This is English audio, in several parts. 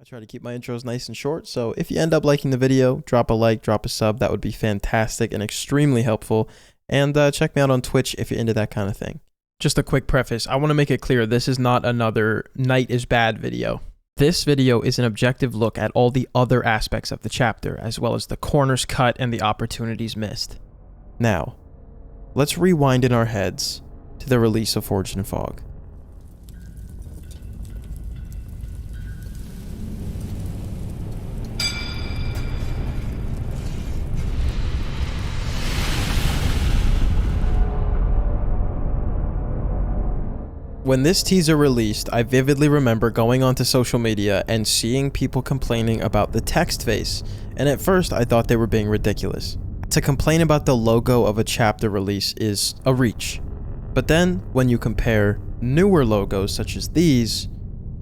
I try to keep my intros nice and short, so if you end up liking the video, drop a like, drop a sub. That would be fantastic and extremely helpful. And check me out on Twitch if you're into that kind of thing. Just a quick preface. I want to make it clear this is not another Night is Bad video. This video is an objective look at all the other aspects of the chapter, as well as the corners cut and the opportunities missed. Now, let's rewind in our heads to the release of Forged in Fog. When this teaser released, I vividly remember going onto social media and seeing people complaining about the text face, and at first I thought they were being ridiculous. To complain about the logo of a chapter release is a reach. But then, when you compare newer logos such as these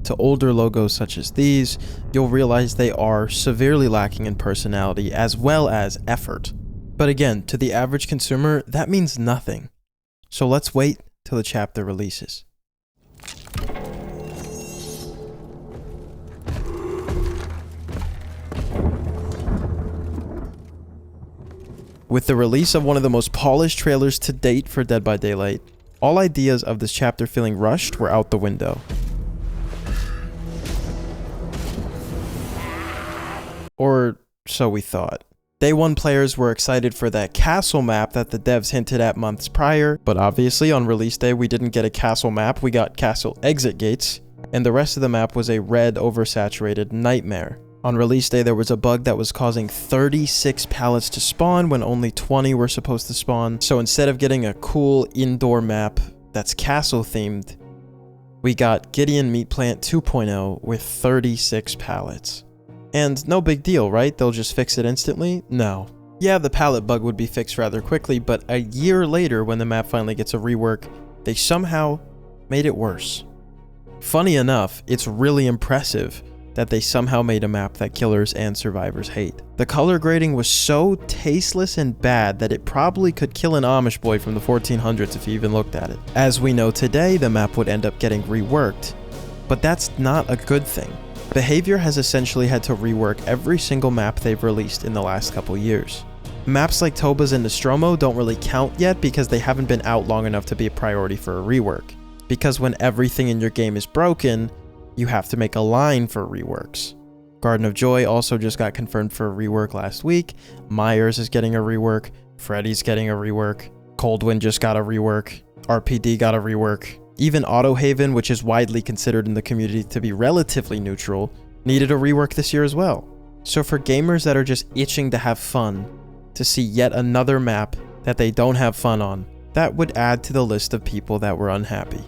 to older logos such as these, you'll realize they are severely lacking in personality as well as effort. But again, to the average consumer, that means nothing. So let's wait till the chapter releases. With the release of one of the most polished trailers to date for Dead by Daylight, all ideas of this chapter feeling rushed were out the window. Or so we thought. Day 1 players were excited for that castle map that the devs hinted at months prior, but obviously on release day we didn't get a castle map, we got castle exit gates, and the rest of the map was a red oversaturated nightmare. On release day there was a bug that was causing 36 pallets to spawn when only 20 were supposed to spawn, so instead of getting a cool indoor map that's castle themed, we got Gideon Meat Plant 2.0 with 36 pallets. And no big deal, right? They'll just fix it instantly? No. Yeah, the pallet bug would be fixed rather quickly, but a year later when the map finally gets a rework, they somehow made it worse. Funny enough, it's really impressive that they somehow made a map that killers and survivors hate. The color grading was so tasteless and bad that it probably could kill an Amish boy from the 1400s if he even looked at it. As we know today, the map would end up getting reworked, but that's not a good thing. Behavior has essentially had to rework every single map they've released in the last couple years. Maps like Toba's and Nostromo don't really count yet because they haven't been out long enough to be a priority for a rework. Because when everything in your game is broken, you have to make a line for reworks. Garden of Joy also just got confirmed for a rework last week, Myers is getting a rework, Freddy's getting a rework, Coldwind just got a rework, RPD got a rework. Even Autohaven, which is widely considered in the community to be relatively neutral, needed a rework this year as well. So for gamers that are just itching to have fun, to see yet another map that they don't have fun on, that would add to the list of people that were unhappy.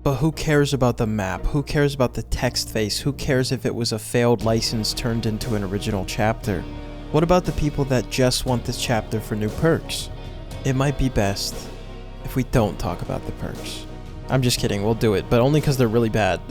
But who cares about the map? Who cares about the text face? Who cares if it was a failed license turned into an original chapter? What about the people that just want this chapter for new perks? It might be best if we don't talk about the perks. I'm just kidding, we'll do it, but only because they're really bad.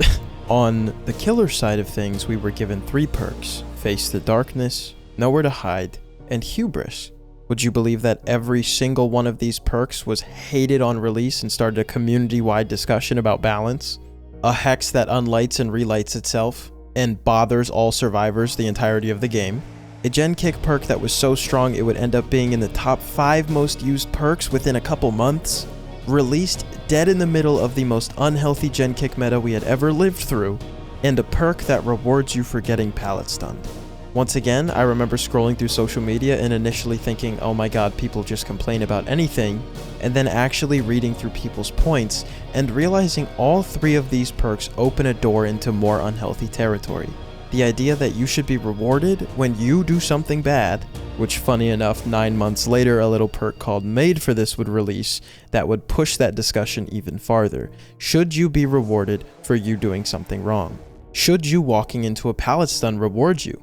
On the killer side of things, we were given 3 perks: Face the Darkness, Nowhere to Hide, and Hubris. Would you believe that every single one of these perks was hated on release and started a community-wide discussion about balance? A hex that unlights and relights itself, and bothers all survivors the entirety of the game. A gen kick perk that was so strong it would end up being in the top 5 most used perks within a couple months. Released dead in the middle of the most unhealthy gen kick meta we had ever lived through, and a perk that rewards you for getting pallet stunned. Once again, I remember scrolling through social media and initially thinking, oh my god, people just complain about anything, and then actually reading through people's points and realizing all 3 of these perks open a door into more unhealthy territory. The idea that you should be rewarded when you do something bad, which funny enough 9 months later a little perk called Made for This would release that would push that discussion even farther. Should you be rewarded for you doing something wrong? Should you walking into a pallet stun reward you?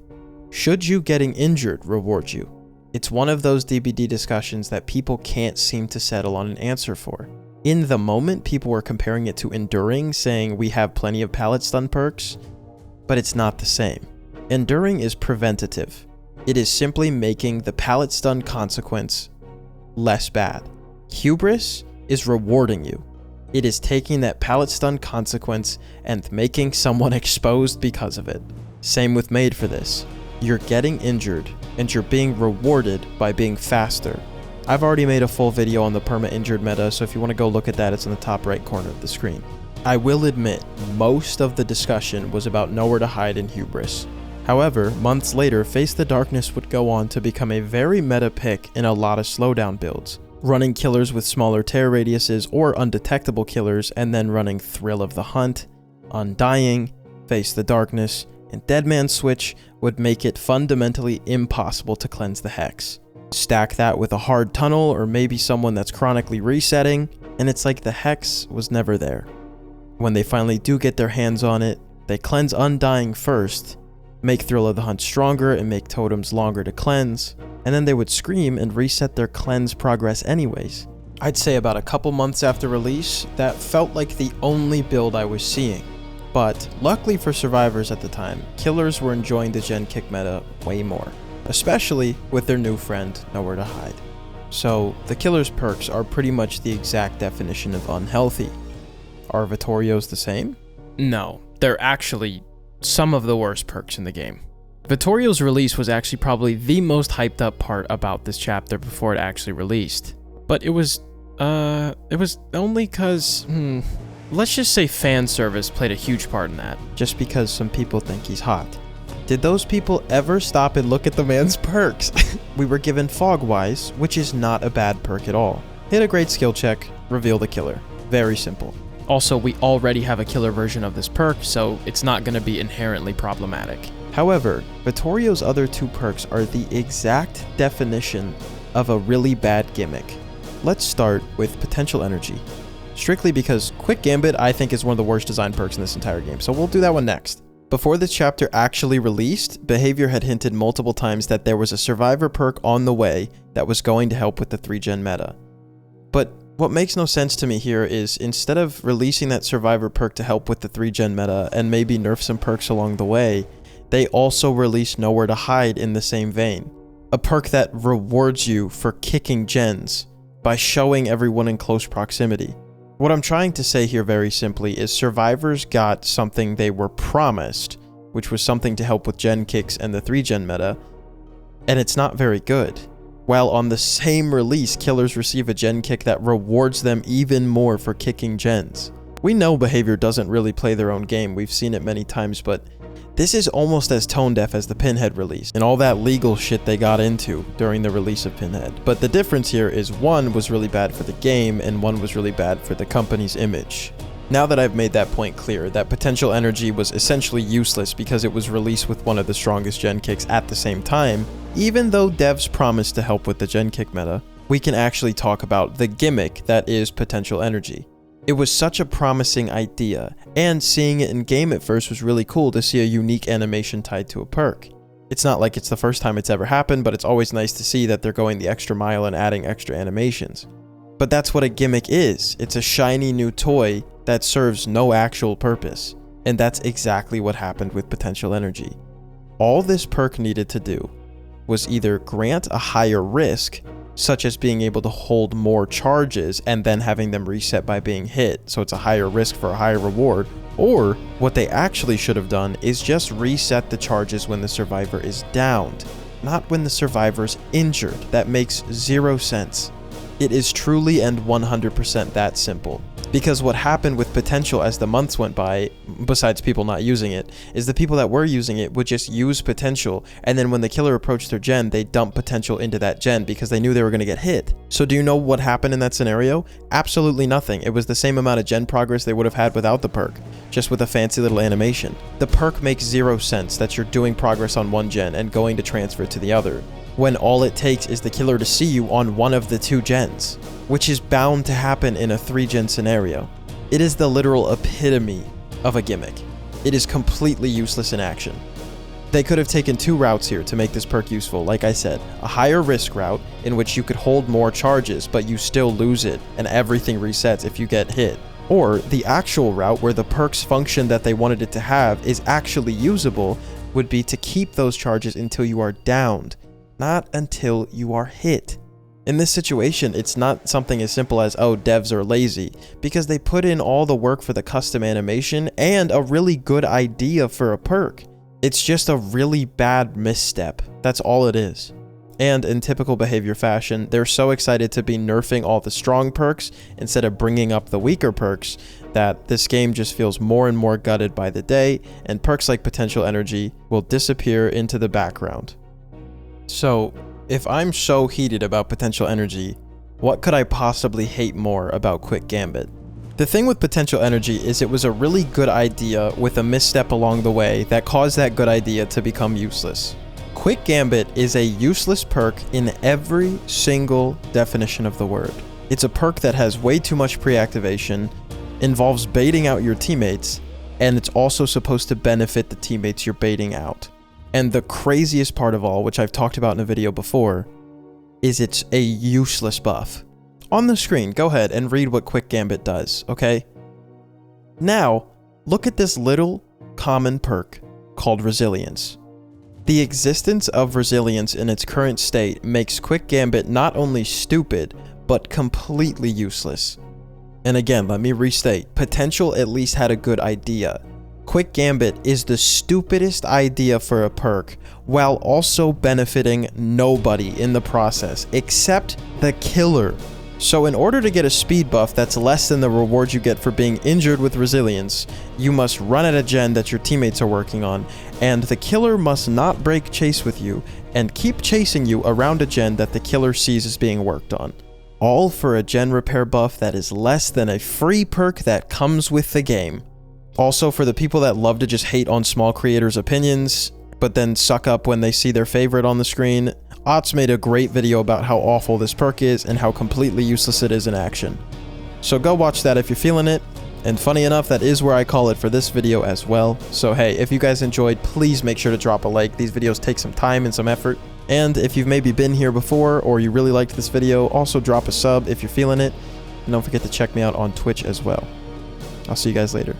Should you getting injured reward you? It's one of those DBD discussions that people can't seem to settle on an answer for. In the moment, people were comparing it to Enduring, saying we have plenty of pallet stun perks, but it's not the same. Enduring is preventative. It is simply making the pallet stun consequence less bad. Hubris is rewarding you. It is taking that pallet stun consequence and making someone exposed because of it. Same with made for this. You're getting injured, and you're being rewarded by being faster. I've already made a full video on the perma-injured meta, so if you want to go look at that, it's in the top right corner of the screen. I will admit, most of the discussion was about Nowhere to Hide and Hubris. However, months later, Face the Darkness would go on to become a very meta pick in a lot of slowdown builds, running killers with smaller tear radiuses or undetectable killers, and then running Thrill of the Hunt, Undying, Face the Darkness, and Deadman Switch would make it fundamentally impossible to cleanse the Hex. Stack that with a hard tunnel or maybe someone that's chronically resetting, and it's like the Hex was never there. When they finally do get their hands on it, they cleanse Undying first, make Thrill of the Hunt stronger and make totems longer to cleanse, and then they would scream and reset their cleanse progress anyways. I'd say about a couple months after release, that felt like the only build I was seeing. But luckily for survivors at the time, killers were enjoying the gen kick meta way more, especially with their new friend, Nowhere to Hide. So the killer's perks are pretty much the exact definition of unhealthy. Are Vittorio's the same? No, they're actually some of the worst perks in the game. Vittorio's release was actually probably the most hyped up part about this chapter before it actually released. But it was only cause, let's just say fan service played a huge part in that. Just because some people think he's hot. Did those people ever stop and look at the man's perks? We were given Fogwise, which is not a bad perk at all. Hit a great skill check, reveal the killer. Very simple. Also, we already have a killer version of this perk, so it's not going to be inherently problematic. However, Vittorio's other two perks are the exact definition of a really bad gimmick. Let's start with Potential Energy. Strictly because Quick Gambit I think is one of the worst design perks in this entire game, so we'll do that one next. Before this chapter actually released, Behavior had hinted multiple times that there was a survivor perk on the way that was going to help with the 3-gen meta. But what makes no sense to me here is instead of releasing that survivor perk to help with the 3-gen meta and maybe nerf some perks along the way, they also released Nowhere to Hide in the same vein. A perk that rewards you for kicking gens by showing everyone in close proximity. What I'm trying to say here very simply is survivors got something they were promised, which was something to help with gen kicks and the 3-gen meta, and it's not very good. While on the same release, killers receive a gen kick that rewards them even more for kicking gens. We know Behavior doesn't really play their own game, we've seen it many times, but this is almost as tone deaf as the Pinhead release, and all that legal shit they got into during the release of Pinhead. But the difference here is one was really bad for the game, and one was really bad for the company's image. Now that I've made that point clear, that Potential Energy was essentially useless because it was released with one of the strongest gen kicks at the same time, even though devs promised to help with the gen kick meta, we can actually talk about the gimmick that is Potential Energy. It was such a promising idea, and seeing it in game at first was really cool to see a unique animation tied to a perk. It's not like it's the first time it's ever happened, but it's always nice to see that they're going the extra mile and adding extra animations. But that's what a gimmick is. It's a shiny new toy that serves no actual purpose. And that's exactly what happened with Potential Energy. All this perk needed to do was either grant a higher risk, such as being able to hold more charges and then having them reset by being hit, so it's a higher risk for a higher reward, or what they actually should have done is just reset the charges when the survivor is downed, not when the survivor's injured. That makes zero sense. It is truly and 100% that simple. Because what happened with Potential as the months went by, besides people not using it, is the people that were using it would just use Potential, and then when the killer approached their gen, they dump Potential into that gen because they knew they were going to get hit. So do you know what happened in that scenario? Absolutely nothing. It was the same amount of gen progress they would have had without the perk, just with a fancy little animation. The perk makes zero sense that you're doing progress on one gen and going to transfer to the other, when all it takes is the killer to see you on one of the two gens, which is bound to happen in a 3-gen scenario. It is the literal epitome of a gimmick. It is completely useless in action. They could have taken two routes here to make this perk useful. Like I said, a higher risk route in which you could hold more charges, but you still lose it and everything resets if you get hit. Or the actual route where the perk's function that they wanted it to have is actually usable would be to keep those charges until you are downed, not until you are hit. In this situation, it's not something as simple as, oh, devs are lazy, because they put in all the work for the custom animation and a really good idea for a perk. It's just a really bad misstep. That's all it is. And in typical behavior fashion, they're so excited to be nerfing all the strong perks instead of bringing up the weaker perks that this game just feels more and more gutted by the day, and perks like potential energy will disappear into the background. So, if I'm so heated about potential energy, what could I possibly hate more about Quick Gambit? The thing with potential energy is it was a really good idea with a misstep along the way that caused that good idea to become useless. Quick Gambit is a useless perk in every single definition of the word. It's a perk that has way too much pre-activation, involves baiting out your teammates, and it's also supposed to benefit the teammates you're baiting out. And the craziest part of all, which I've talked about in a video before, is it's a useless buff. On the screen, go ahead and read what Quick Gambit does, okay? Now, look at this little common perk called Resilience. The existence of Resilience in its current state makes Quick Gambit not only stupid, but completely useless. And again, let me restate, Potential at least had a good idea. Quick Gambit is the stupidest idea for a perk, while also benefiting nobody in the process, except the killer. So in order to get a speed buff that's less than the reward you get for being injured with Resilience, you must run at a gen that your teammates are working on, and the killer must not break chase with you, and keep chasing you around a gen that the killer sees is being worked on. All for a gen repair buff that is less than a free perk that comes with the game. Also, for the people that love to just hate on small creators' opinions, but then suck up when they see their favorite on the screen, Otz made a great video about how awful this perk is and how completely useless it is in action. So go watch that if you're feeling it, and funny enough, that is where I call it for this video as well. So hey, if you guys enjoyed, please make sure to drop a like. These videos take some time and some effort. And if you've maybe been here before or you really liked this video, also drop a sub if you're feeling it. And don't forget to check me out on Twitch as well. I'll see you guys later.